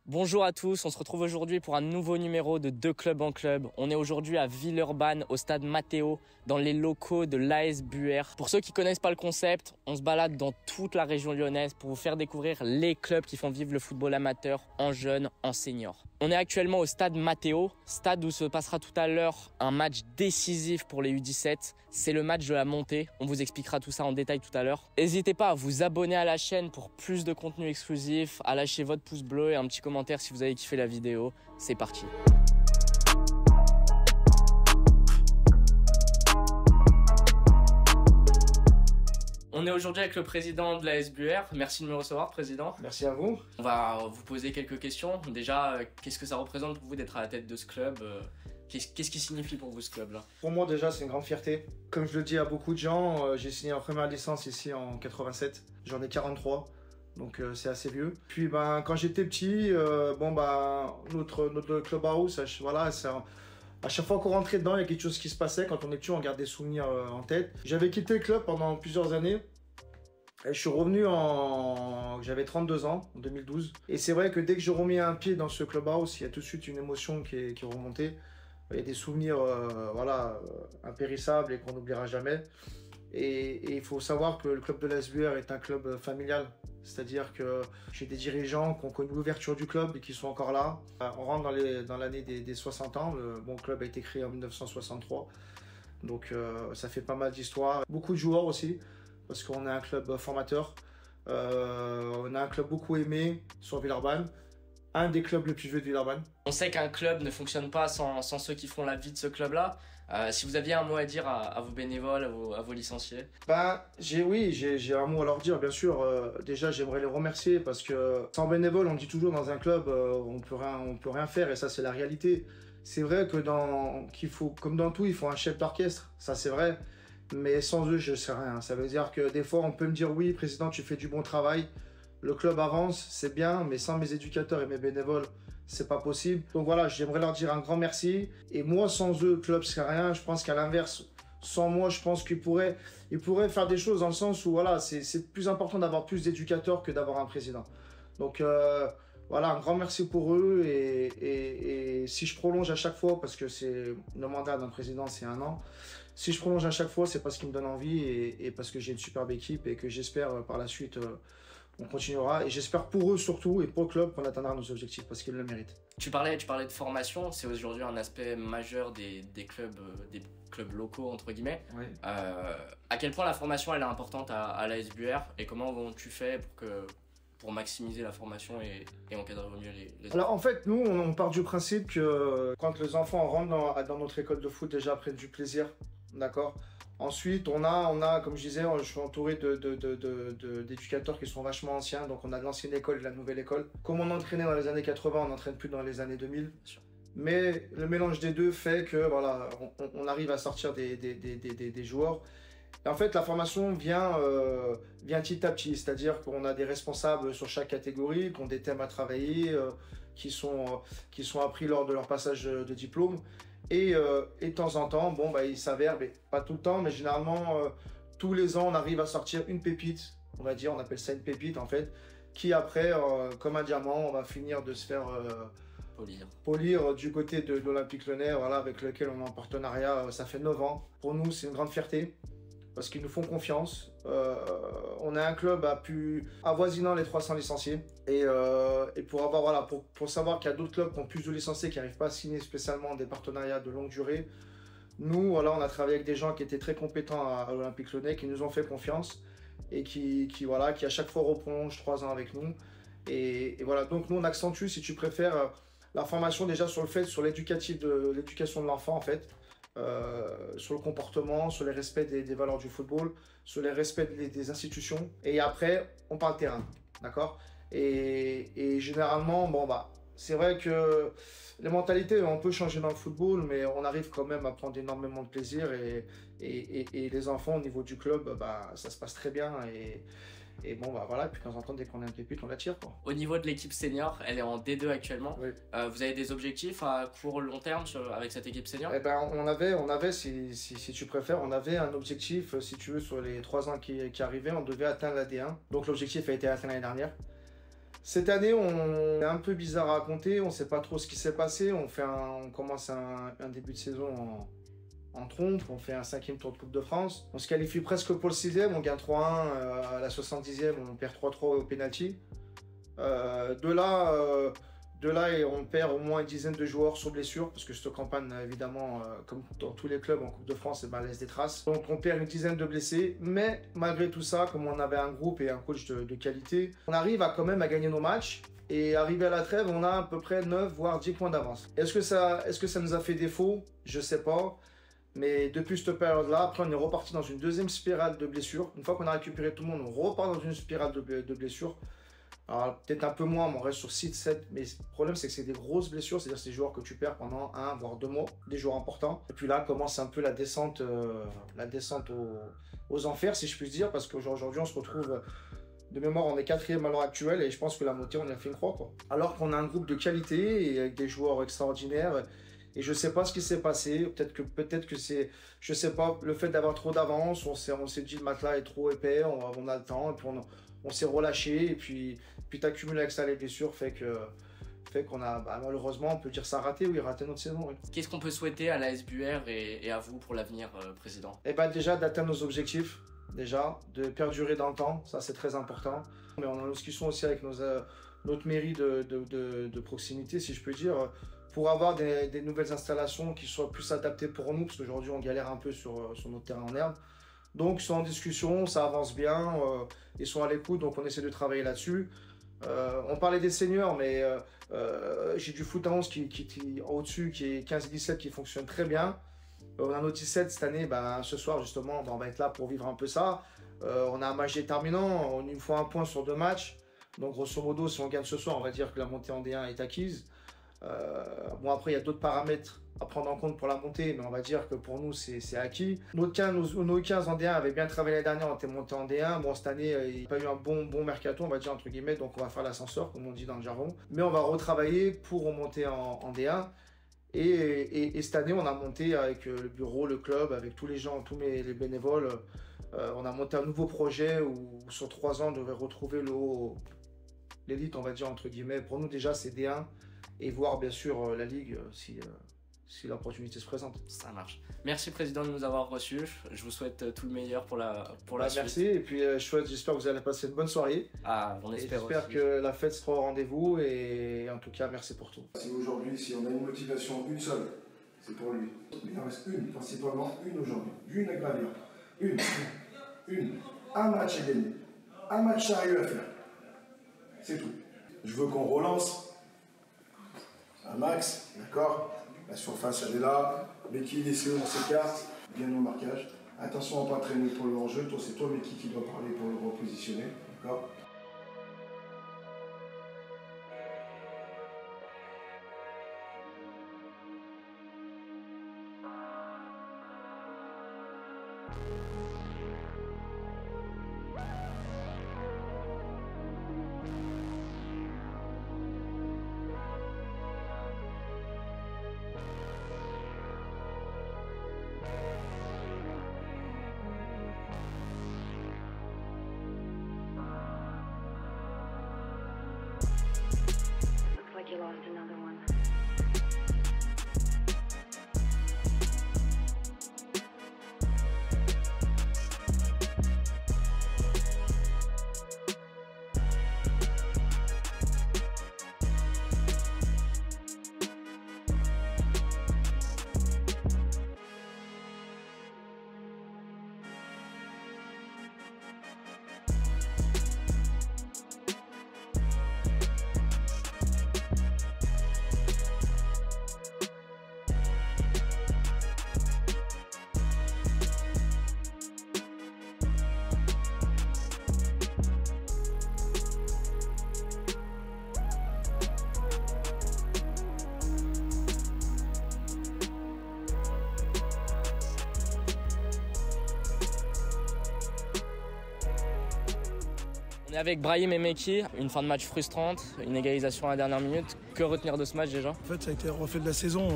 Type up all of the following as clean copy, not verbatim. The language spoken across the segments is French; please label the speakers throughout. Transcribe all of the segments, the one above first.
Speaker 1: Bonjour à tous, on se retrouve aujourd'hui pour un nouveau numéro de Deux Clubs en Club. On est aujourd'hui à Villeurbanne, au stade Matteo, dans les locaux de l'AS Buère. Pour ceux qui connaissent pas le concept, on se balade dans toute la région lyonnaise pour vous faire découvrir les clubs qui font vivre le football amateur en jeune, en senior. On est actuellement au stade Matteo, stade où se passera tout à l'heure un match décisif pour les U17. C'est le match de la montée, on vous expliquera tout ça en détail tout à l'heure. N'hésitez pas à vous abonner à la chaîne pour plus de contenu exclusif, à lâcher votre pouce bleu et un petit commentaire si vous avez kiffé la vidéo. C'est parti. On est aujourd'hui avec le président de l'AS Buère. Merci de me recevoir, président.
Speaker 2: Merci à vous.
Speaker 1: On va vous poser quelques questions. Déjà, qu'est-ce que ça représente pour vous d'être à la tête de ce club ? Qu'est-ce qui signifie pour vous ce club-là ?
Speaker 2: Pour moi, déjà, c'est une grande fierté. Comme je le dis à beaucoup de gens, j'ai signé en première licence ici en 87. J'en ai 43, donc c'est assez vieux. Puis, quand j'étais petit, notre clubhouse, voilà, à chaque fois qu'on rentrait dedans, il y a quelque chose qui se passait. Quand on est petit, on garde des souvenirs en tête. J'avais quitté le club pendant plusieurs années. Et je suis revenu j'avais 32 ans, en 2012. Et c'est vrai que dès que j'ai remis un pied dans ce clubhouse, il y a tout de suite une émotion qui est remontée. Il y a des souvenirs impérissables et qu'on n'oubliera jamais. Et il faut savoir que le club de l'AS Buère est un club familial. C'est-à-dire que j'ai des dirigeants qui ont connu l'ouverture du club et qui sont encore là. On rentre dans l'année des 60 ans. Le club a été créé en 1963. Donc ça fait pas mal d'histoire. Beaucoup de joueurs aussi, parce qu'on est un club formateur. On a un club beaucoup aimé sur Villeurbanne. Un des clubs les plus vieux de Villeurbanne.
Speaker 1: On sait qu'un club ne fonctionne pas sans ceux qui font la vie de ce club-là. Si vous aviez un mot à dire à vos bénévoles, à vos licenciés.
Speaker 2: J'ai un mot à leur dire, bien sûr. Déjà, j'aimerais les remercier parce que sans bénévoles, on dit toujours dans un club, on peut rien faire, et ça, c'est la réalité. C'est vrai que comme dans tout, il faut un chef d'orchestre, ça c'est vrai. Mais sans eux, je ne sais rien. Ça veut dire que des fois, on peut me dire, oui, président, tu fais du bon travail. Le club avance, c'est bien, mais sans mes éducateurs et mes bénévoles, c'est pas possible. Donc voilà, j'aimerais leur dire un grand merci. Et moi, sans eux, le club serait rien. Je pense qu'à l'inverse, sans moi, je pense qu'ils pourraient faire des choses dans le sens où voilà, c'est plus important d'avoir plus d'éducateurs que d'avoir un président. Donc voilà, un grand merci pour eux. Et si je prolonge à chaque fois, parce que le mandat d'un président, c'est 1 an. Si je prolonge à chaque fois, c'est parce qu'ils me donnent envie et parce que j'ai une superbe équipe et que j'espère par la suite... on continuera et j'espère pour eux surtout et pour le club qu'on atteindra nos objectifs parce qu'ils le méritent.
Speaker 1: Tu parlais de formation, c'est aujourd'hui un aspect majeur des clubs locaux entre guillemets.
Speaker 2: Oui.
Speaker 1: À quel point la formation elle est importante à l'AS Buère et comment tu fais pour maximiser la formation et encadrer au mieux les
Speaker 2: Alors en fait nous on part du principe que quand les enfants rentrent dans notre école de foot déjà prennent du plaisir, d'accord. Ensuite, on a, comme je disais, je suis entouré d'éducateurs qui sont vachement anciens. Donc, on a de l'ancienne école et de la nouvelle école. Comme on entraînait dans les années 80, on n'entraîne plus dans les années 2000. Mais le mélange des deux fait que, voilà, on arrive à sortir des joueurs. Et en fait, la formation vient petit à petit. C'est-à-dire qu'on a des responsables sur chaque catégorie, qui ont des thèmes à travailler, qui sont appris lors de leur passage de diplôme. Et de temps en temps, il s'avère, mais pas tout le temps, mais généralement, tous les ans, on arrive à sortir une pépite, on va dire, on appelle ça une pépite en fait, qui après, comme un diamant, on va finir de se faire polir du côté de l'Olympique Lyonnais, voilà, avec lequel on est en partenariat, ça fait 9 ans. Pour nous, c'est une grande fierté, parce qu'ils nous font confiance. On a un club avoisinant les 300 licenciés. Et pour savoir qu'il y a d'autres clubs qui ont plus de licenciés qui n'arrivent pas à signer spécialement des partenariats de longue durée, nous, voilà, on a travaillé avec des gens qui étaient très compétents à l'Olympique Lyonnais, qui nous ont fait confiance et qui à chaque fois reprolongent 3 ans avec nous. Et voilà, donc nous, on accentue, si tu préfères, la formation déjà sur l'éducation de l'enfant en fait. Sur le comportement, sur les respects des valeurs du football, sur les respects des institutions. Et après, on parle terrain, d'accord ? Et généralement, c'est vrai que les mentalités ont un peu changé dans le football, mais on arrive quand même à prendre énormément de plaisir. Et les enfants, au niveau du club, ça se passe très bien. Et bon, bah voilà, puis quand on entend, dès qu'on a un pépite, on la tire, quoi.
Speaker 1: Au niveau de l'équipe senior, elle est en D2 actuellement.
Speaker 2: Oui.
Speaker 1: Vous avez des objectifs à court long terme avec cette équipe senior?
Speaker 2: Eh ben, on avait si tu préfères, on avait un objectif, si tu veux, sur les 3 ans qui arrivaient, on devait atteindre la D1. Donc l'objectif a été atteint l'année dernière. Cette année, on est un peu bizarre à raconter, on ne sait pas trop ce qui s'est passé. On commence un début de saison en trompe, on fait un 5e tour de Coupe de France. On se qualifie presque pour le 6e, on gagne 3-1 à la 70e, on perd 3-3 au pénalty. De là, on perd au moins une dizaine de joueurs sur blessure, parce que cette campagne, évidemment, comme dans tous les clubs en Coupe de France, laisse des traces. Donc on perd une dizaine de blessés, mais malgré tout ça, comme on avait un groupe et un coach de qualité, on arrive quand même à gagner nos matchs. Et arrivé à la trêve, on a à peu près 9 voire 10 points d'avance. Est-ce que ça nous a fait défaut? Je sais pas. Mais depuis cette période-là, après on est reparti dans une deuxième spirale de blessures. Une fois qu'on a récupéré tout le monde, on repart dans une spirale de blessures. Alors peut-être un peu moins, mais on reste sur 6, 7. Mais le problème, c'est que c'est des grosses blessures. C'est-à-dire c'est des joueurs que tu perds pendant 1 voire 2 mois. Des joueurs importants. Et puis là commence un peu la descente aux enfers, si je puis dire. Parce qu'aujourd'hui, on se retrouve... De mémoire, on est 4e à l'heure actuelle et je pense que la montée, on a fait une croix, quoi. Alors qu'on a un groupe de qualité et avec des joueurs extraordinaires. Et je sais pas ce qui s'est passé. Peut-être que c'est, je sais pas, le fait d'avoir trop d'avance. On s'est dit le matelas est trop épais, on a le temps et puis on s'est relâché et puis t'accumules avec ça les blessures fait qu'on a malheureusement, on peut dire ça raté, oui, raté notre saison. Oui.
Speaker 1: Qu'est-ce qu'on peut souhaiter à l'AS Buer et à vous pour l'avenir, président?
Speaker 2: Eh ben déjà d'atteindre nos objectifs. Déjà, de perdurer dans le temps, ça c'est très important. Mais on est en discussion aussi avec notre mairie de proximité, si je peux dire, pour avoir des nouvelles installations qui soient plus adaptées pour nous, parce qu'aujourd'hui on galère un peu sur notre terrain en herbe. Donc ils sont en discussion, ça avance bien, ils sont à l'écoute, donc on essaie de travailler là-dessus. On parlait des seniors, mais j'ai du foot à 11 qui au-dessus, qui est 15-17, qui fonctionne très bien. On a notre 17 cette année, ce soir justement, on va être là pour vivre un peu ça. On a un match déterminant, il nous faut 1 point sur 2 matchs. Donc grosso modo, si on gagne ce soir, on va dire que la montée en D1 est acquise. Bon après, il y a d'autres paramètres à prendre en compte pour la montée, mais on va dire que pour nous, c'est acquis. Nos 15 en D1 avaient bien travaillé l'année dernière, on était monté en D1. Bon, cette année, il n'y a pas eu un bon mercato, on va dire entre guillemets, donc on va faire l'ascenseur, comme on dit dans le jargon. Mais on va retravailler pour remonter en D1. Et cette année, on a monté avec le bureau, le club, avec tous les gens, les bénévoles. On a monté un nouveau projet où sur 3 ans, on devrait retrouver l'élite, on va dire, entre guillemets. Pour nous, déjà, c'est D1 et voir, bien sûr, la Ligue si l'opportunité se présente.
Speaker 1: Ça marche. Merci, président, de nous avoir reçus. Je vous souhaite tout le meilleur pour la suite.
Speaker 2: Merci. Et puis, j'espère que vous allez passer une bonne soirée.
Speaker 1: Ah, on espère aussi.
Speaker 2: J'espère que la fête sera au rendez-vous. Et en tout cas, merci pour tout.
Speaker 3: Si aujourd'hui, si on a une motivation, une seule, c'est pour lui. Il en reste une, principalement une aujourd'hui. Une à gravir. Une. Un match à gagner. Un match sérieux à faire. C'est tout. Je veux qu'on relance un max, d'accord? La surface, elle est là. Becky, laissez on s'écarte. Bien au marquage. Attention à ne pas traîner pour le hors-jeu. Toi, c'est toi, Becky, qui doit parler pour le repositionner. D'accord?
Speaker 4: You lost another one.
Speaker 1: est avec Brahim et Meki, une fin de match frustrante, une égalisation à la dernière minute. Que retenir de ce match déjà?
Speaker 5: En fait, ça a été le reflet de la saison.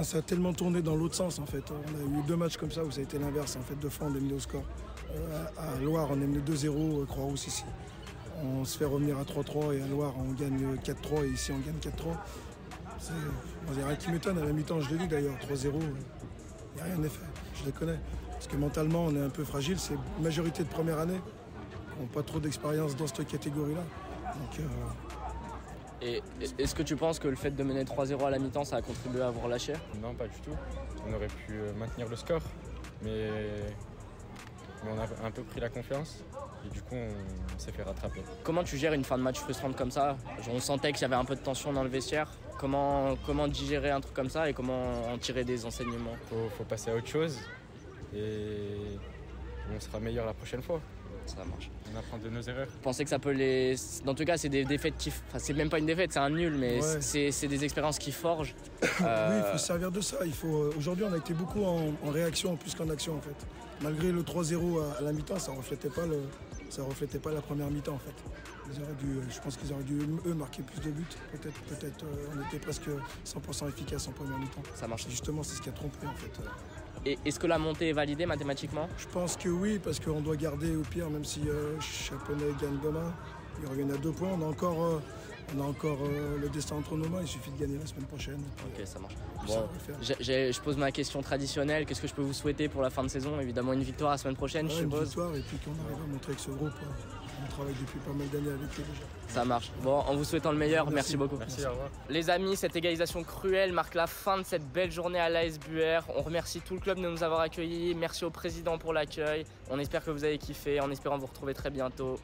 Speaker 5: Ça a tellement tourné dans l'autre sens en fait. On a eu 2 matchs comme ça où ça a été l'inverse. En fait, 2 fois on est mené au score. À Loire, on est mené 2-0, Croix-Rousse ici. On se fait revenir à 3-3 et à Loire, on gagne 4-3 et ici on gagne 4-3. Il n'y a rien qui m'étonne. À la mi-temps, je l'ai dit d'ailleurs, 3-0, il n'y a rien d'effet. Je les connais. Parce que mentalement, on est un peu fragile. C'est une majorité de première année qui n'ont pas trop d'expérience dans cette catégorie-là. Donc,
Speaker 1: Et est-ce que tu penses que le fait de mener 3-0 à la mi-temps, ça a contribué à vous relâcher?
Speaker 6: Non, pas du tout. On aurait pu maintenir le score, mais on a un peu pris la confiance et du coup on s'est fait rattraper.
Speaker 1: Comment tu gères une fin de match frustrante comme ça? On sentait qu'il y avait un peu de tension dans le vestiaire. Comment digérer un truc comme ça et comment en tirer des enseignements?
Speaker 6: Faut passer à autre chose et on sera meilleur la prochaine fois.
Speaker 1: Ça marche.
Speaker 6: On apprend de nos erreurs.
Speaker 1: Vous pensez que ça peut les... Dans tout cas, c'est des défaites qui... Enfin, c'est même pas une défaite, c'est un nul, mais
Speaker 5: Ouais.
Speaker 1: c'est des expériences qui forgent.
Speaker 5: Oui, il faut se servir de ça. Aujourd'hui, on a été beaucoup en réaction plus qu'en action en fait. Malgré le 3-0 à la mi-temps, ça reflétait pas la première mi-temps en fait. Je pense qu'ils auraient dû eux marquer plus de buts. Peut-être on était presque 100% efficace en première mi-temps.
Speaker 1: Ça marche.
Speaker 5: Justement, c'est ce qui a trompé en fait.
Speaker 1: Et est-ce que la montée est validée mathématiquement?
Speaker 5: Je pense que oui, parce qu'on doit garder au pire, même si Chaponnet gagne demain, ils reviennent à 2 points. On a encore le destin entre nos mains, il suffit de gagner la semaine prochaine.
Speaker 1: Ok, ça marche.
Speaker 5: Ça
Speaker 1: Bon,
Speaker 5: va le faire.
Speaker 1: je pose ma question traditionnelle. Qu'est-ce que je peux vous souhaiter pour la fin de saison? Évidemment, une victoire la semaine prochaine, je
Speaker 5: Une
Speaker 1: suppose.
Speaker 5: victoire et puis qu'on arrive à montrer que ce groupe, on travaille depuis pas mal d'années avec eux déjà.
Speaker 1: Ça marche. Bon, en vous souhaitant le meilleur, merci beaucoup.
Speaker 6: Merci, au revoir.
Speaker 1: Les amis, cette égalisation cruelle marque la fin de cette belle journée à l'AS Buer. On remercie tout le club de nous avoir accueillis. Merci au président pour l'accueil. On espère que vous avez kiffé, en espérant vous retrouver très bientôt.